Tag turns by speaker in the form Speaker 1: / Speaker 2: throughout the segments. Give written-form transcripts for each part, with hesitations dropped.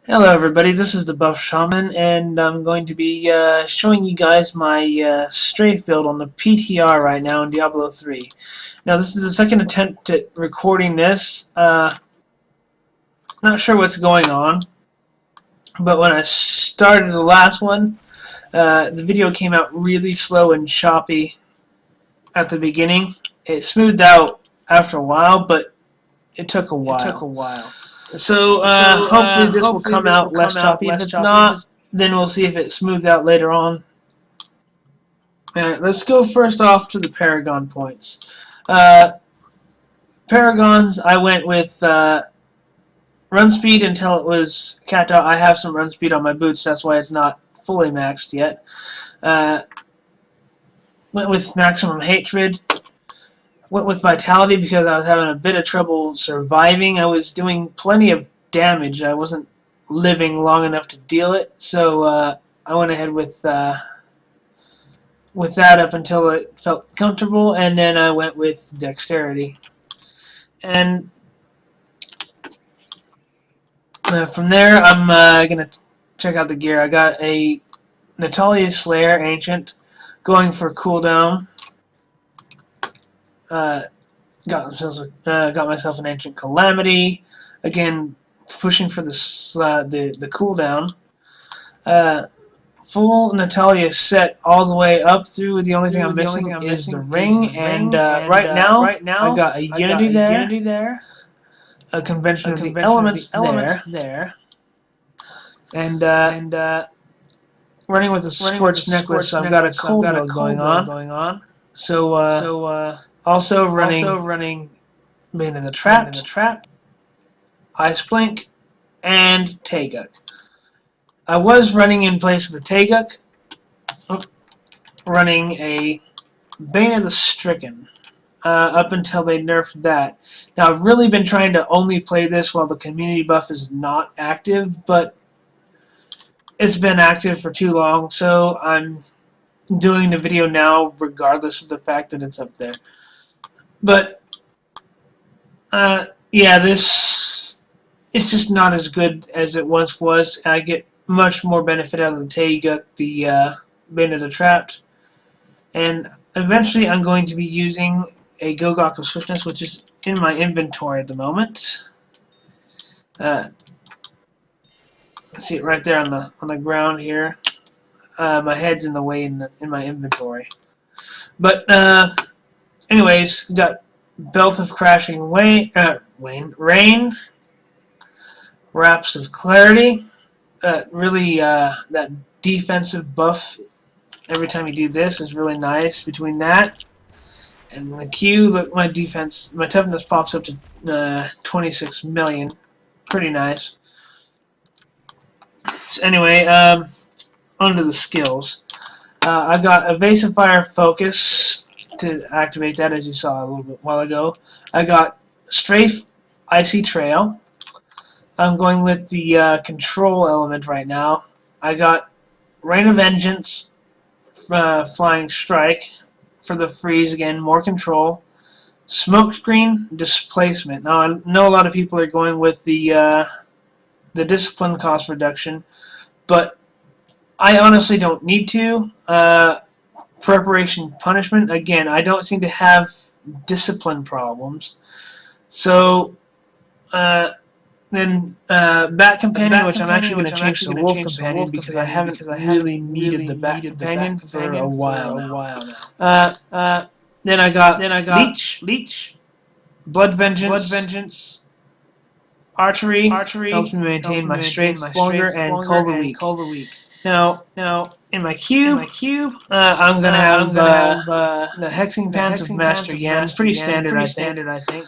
Speaker 1: Hello everybody, this is the Buff Shaman, and I'm going to be showing you guys my Strafe build on the PTR right now in Diablo 3. Now this is the second attempt at recording this. Not sure what's going on, but when I started the last one, the video came out really slow and choppy at the beginning. It smoothed out after a while, but it took a while. So hopefully this will come out less choppy. If it's not, then we'll see if it smooths out later on. Alright, let's go first off to the Paragon points. Paragons, I went with run speed until it was capped out. I have some run speed on my boots, that's why it's not fully maxed yet. Went with maximum hatred. Went with vitality because I was having a bit of trouble surviving. I was doing plenty of damage. I wasn't living long enough to deal it, so I went ahead with that up until it felt comfortable, and then I went with dexterity. And from there, I'm gonna check out the gear. I got a Natalia Slayer Ancient going for cooldown. Got myself an Ancient Calamity. Again, pushing for the cooldown. Full Natalia set all the way up through. The only thing I'm missing is the ring. And right now I got a Unity there. A Convention of the Elements there. And running with a Scorched Necklace, so I've got a cold mode going on. So also running Bane of the Trap, Ice Blink, and Taeguk. I was running in place of the Taeguk, running a Bane of the Stricken up until they nerfed that. Now I've really been trying to only play this while the community buff is not active, but it's been active for too long, so I'm doing the video now regardless of the fact that it's up there. But yeah, this is just not as good as it once was. I get much more benefit out of the Taeguk, the Bane of the Trapped, and eventually I'm going to be using a Gogok of Swiftness, which is in my inventory at the moment. See it right there on the ground here. My head's in the way in my inventory. But anyways, got Belt of Crashing Rain, Wraps of Clarity. Really, that defensive buff every time you do this is really nice. Between that and the Q, look, my toughness pops up to 26 million. Pretty nice. So anyway, onto the skills. I got Evasive Fire Focus to activate that, as you saw a little bit while ago. I got Strafe Icy Trail. I'm going with the control element right now. I got Rain of Vengeance, Flying Strike for the freeze, again, more control. Smokescreen, Displacement. Now I know a lot of people are going with the discipline cost reduction, but I honestly don't need to. Preparation Punishment, again, I don't seem to have discipline problems. So then Bat Companion, which I'm actually going to change to Wolf Companion because I haven't really needed the Bat Companion for a while now. Then I got Leech, Blood Vengeance, Archery helps me maintain my strength, longer, and Call the Weak. Now in my cube, I'm gonna have the Hexing Pants of Master Yams, pretty standard, I think.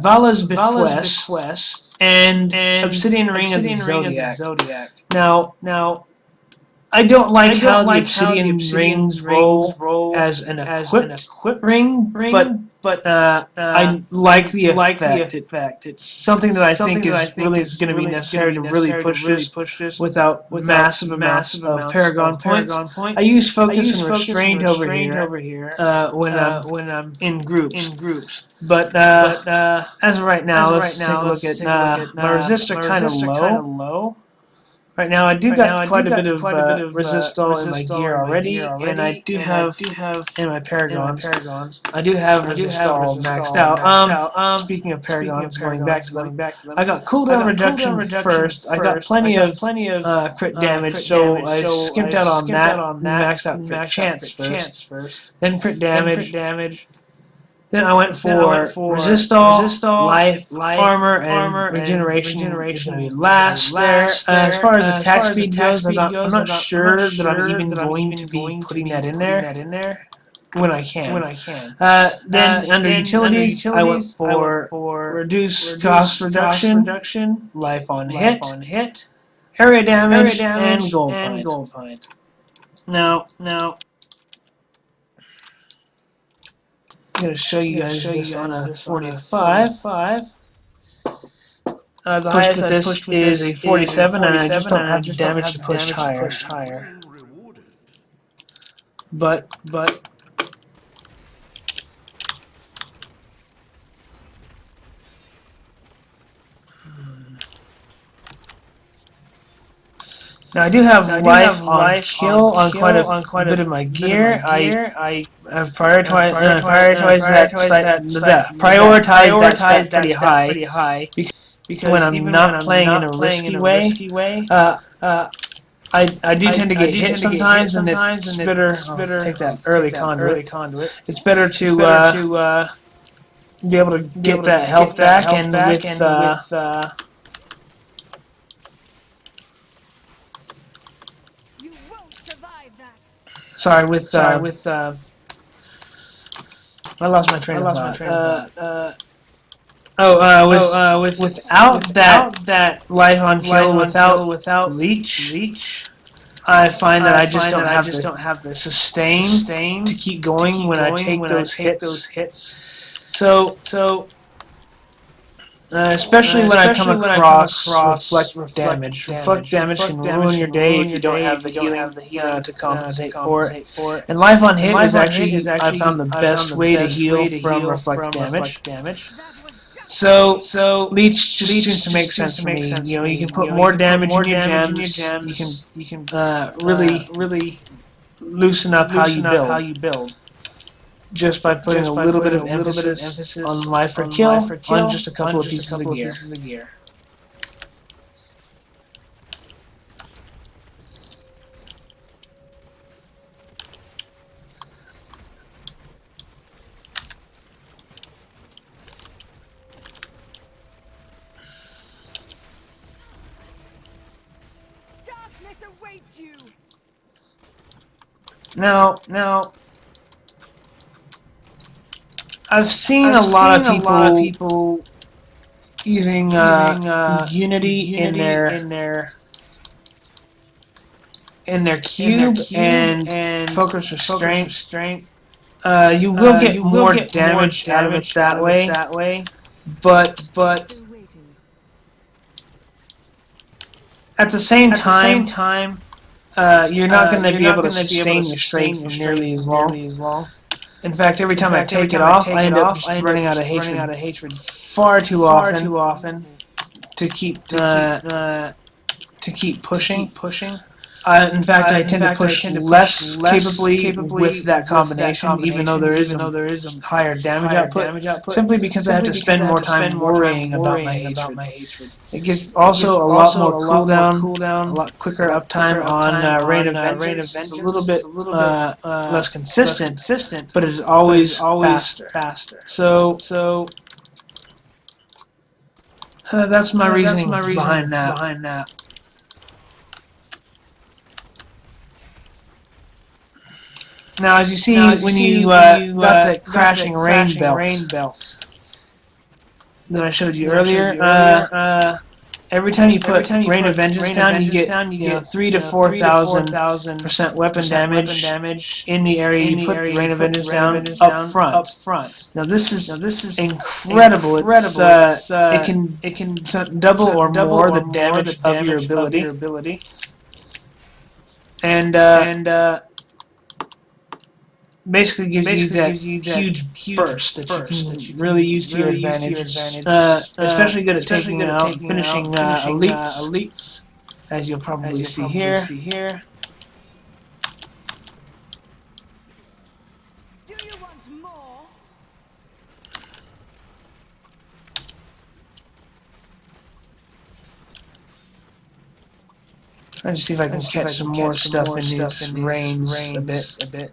Speaker 1: Vala's Bequest and Obsidian Ring of the Zodiac. Now I don't like how the obsidian rings roll as an equipped ring, but I like the effect. It's something that I think is really going to be necessary to really push this without massive amounts of Paragon points. I use focus and restraint over here when I'm in groups. But as of right now, let's take a look at my resist are kind of low. Right now, I do got quite a bit of resistol in my gear already, and I do have in my paragons. I do have resistol maxed out. Speaking of paragons, going back to them, I got cooldown reduction first. I got plenty of crit damage, so I skimped out on that, maxed out crit chance first, then crit damage. Then I went for resistol, life, armor, and regeneration is going to be last there. As far as attack speed goes, I'm not sure that I'm even going to be putting that in there when I can. Then under utilities, I went for reduce cost reduction, life on hit, area damage, and gold find. Now, I'm going to show you guys this on a 45. The highest I pushed with this is a 47, and I just don't have the damage to push higher. But now I do have life on kill on quite a bit of my gear. I prioritize that stat pretty high because when I'm not playing in a risky way, I do tend to get hit sometimes, and it's better. I'll take that early conduit. It's better to be able to get that health back, and with sorry, with I lost my train of thought. Without that life on kill, without leech, I find that I just don't have the sustain to keep going when I take those hits. So especially when I come across reflect damage. Reflect damage can ruin your day if you don't have the healing to compensate for it. And life on hit is actually I found the best way to heal from reflect damage. So leech just seems to make sense for me. You know, you can put more damage in your gems. You can really loosen up how you build. Just by putting a little bit of emphasis on life for kill on just a couple of pieces of gear.
Speaker 2: Darkness awaits you.
Speaker 1: Now, I've seen a lot of people using Unity in their cube and focus restraint. You will get more damage out of it that way, but at the same time, you're not going to be able to sustain your strength for nearly as long. In fact, every time I take it off, I end up just running out of hatred far too often to keep pushing. In fact, I tend to push less capably with that combination, even though there is a higher damage output, simply because I have to spend more time worrying about my hatred. It gives also a lot more cooldown, a lot quicker uptime on Rain of Vengeance. It's a little bit less consistent, but it is always faster. So that's my reasoning behind that. Now, as you see, when you got the crashing rain belt that I showed you earlier, Every time you put Rain of Vengeance down, you get 3 to 4,000% weapon damage in the area you put the Rain of Vengeance down up front. Now this is incredible. It can double or more the damage of your ability, and basically gives you that huge burst that you can really use to your advantage. Especially good at taking out and finishing elites, as you'll probably see here.
Speaker 2: Do you want more?
Speaker 1: Trying to see if I can catch some more stuff in these reigns a bit.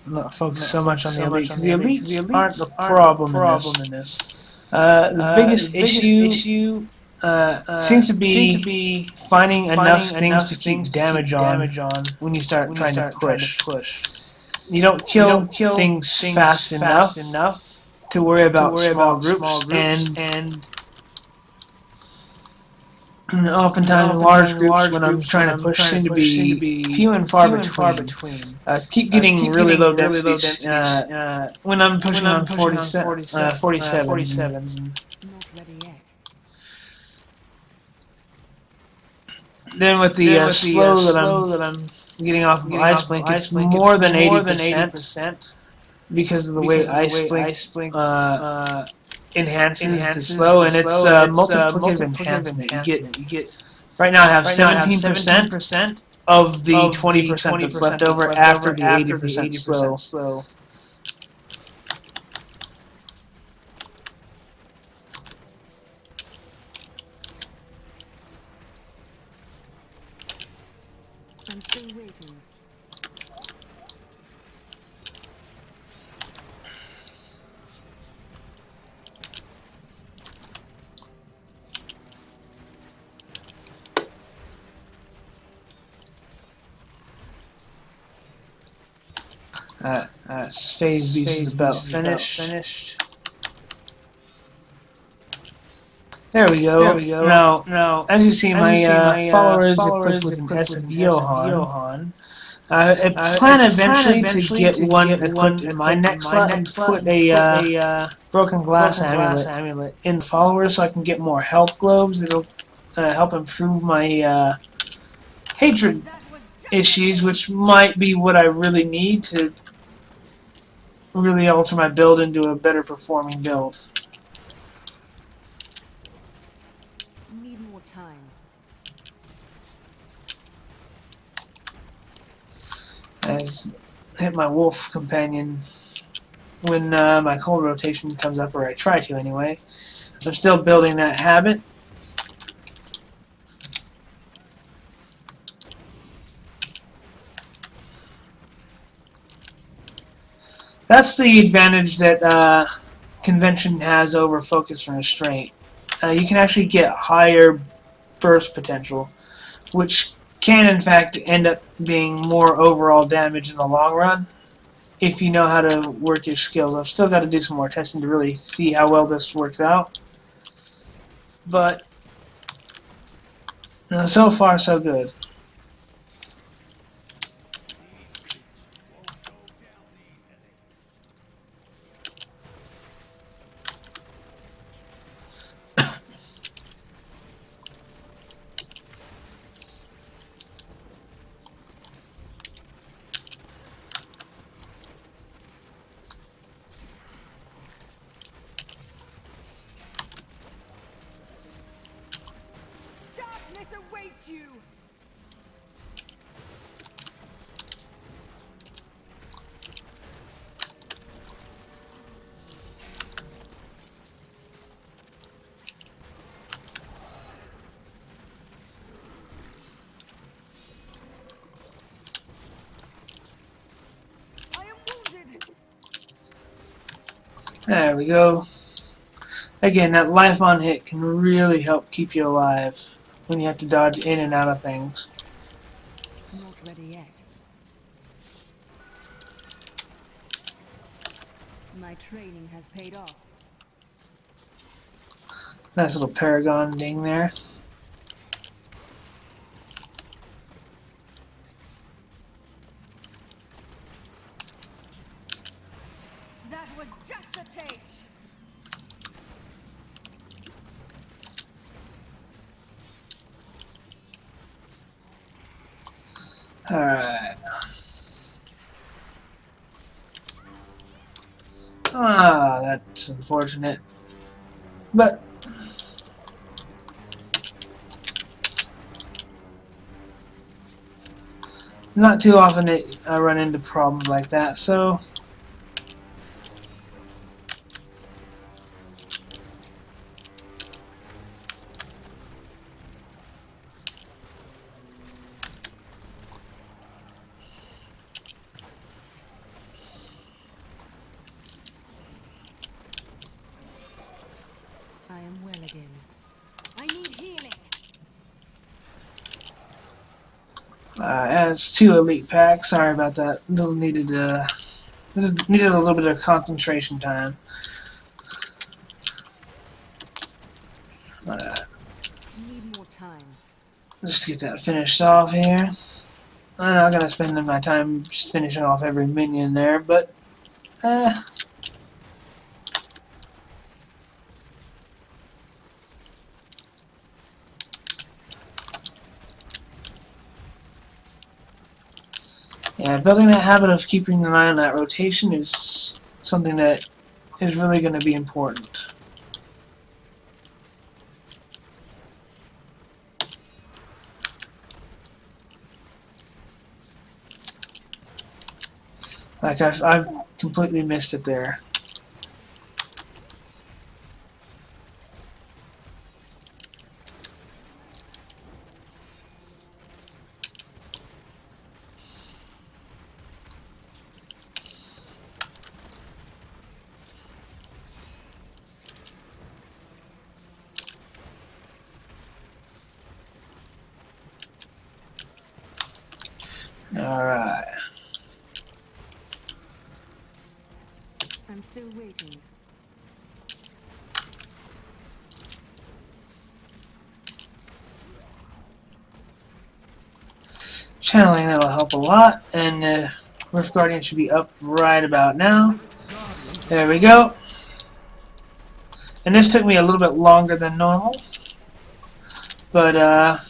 Speaker 1: Not focus so much on the elite, because the elites aren't the problem in this. The biggest issue seems to be finding enough things to keep damage on when you start trying to push. You don't kill things fast enough to worry about small groups, and oftentimes large groups, when I'm trying to push, seem to be few and far between. Keep getting really low densities when I'm pushing on 47s.
Speaker 2: Not ready yet.
Speaker 1: Then with the slow that I'm getting off of Ice Blink, it's more than 80% because of the way Ice Blink enhances the slow, and it's multiplicative enhancement. You get right now I have 17% of the 20% that's left over after the 80% slow.
Speaker 2: I'm still waiting.
Speaker 1: Phase beast is about finished. There we go. Now, as you see, my follower is equipped with an S of Johann. I plan eventually to get one equipped in my next slot and put a broken glass amulet in the follower, so I can get more health globes. It'll help improve my hatred issues, which might be what I really need to really alter my build into a better performing build.
Speaker 2: Need more time.
Speaker 1: I hit my wolf companion when my cold rotation comes up, or I try to anyway. I'm still building that habit. That's the advantage that Convention has over Focus and Restraint. You can actually get higher burst potential, which can in fact end up being more overall damage in the long run if you know how to work your skills. I've still got to do some more testing to really see how well this works out, but so far so good.
Speaker 2: Darkness awaits you. I am wounded.
Speaker 1: There we go. Again, that life on hit can really help keep you alive when you have to dodge in and out of things.
Speaker 2: Not ready yet. My training has paid off.
Speaker 1: Nice little paragon ding there. Alright. Ah, that's unfortunate. But not too often that I run into problems like that, so
Speaker 2: I am well again. I need healing.
Speaker 1: as 2 elite packs. Sorry about that. Needed a little bit of concentration time.
Speaker 2: Need more time.
Speaker 1: Just to get that finished off here. I'm not gonna spend my time just finishing off every minion there, but yeah, building that habit of keeping an eye on that rotation is something that is really going to be important. Like I've completely missed it there. Alright.
Speaker 2: I'm still waiting.
Speaker 1: Channeling, that'll help a lot, and Rift Guardian should be up right about now. There we go. And this took me a little bit longer than normal, but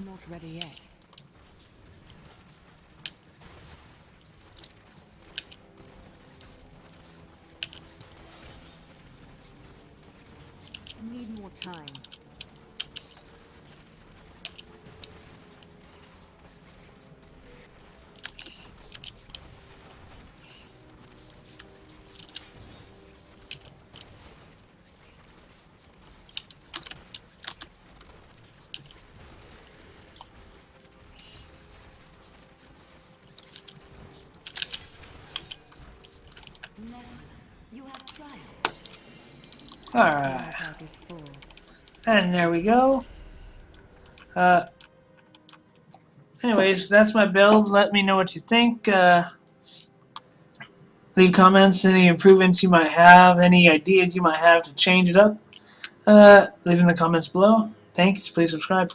Speaker 2: Not ready yet. Need more time. You have triumphed.
Speaker 1: alright.
Speaker 2: My heart is full.
Speaker 1: And there we go. Anyways, that's my build. Let me know what you think. Leave comments, any improvements you might have, any ideas you might have to change it up. Leave in the comments below. Thanks. Please subscribe.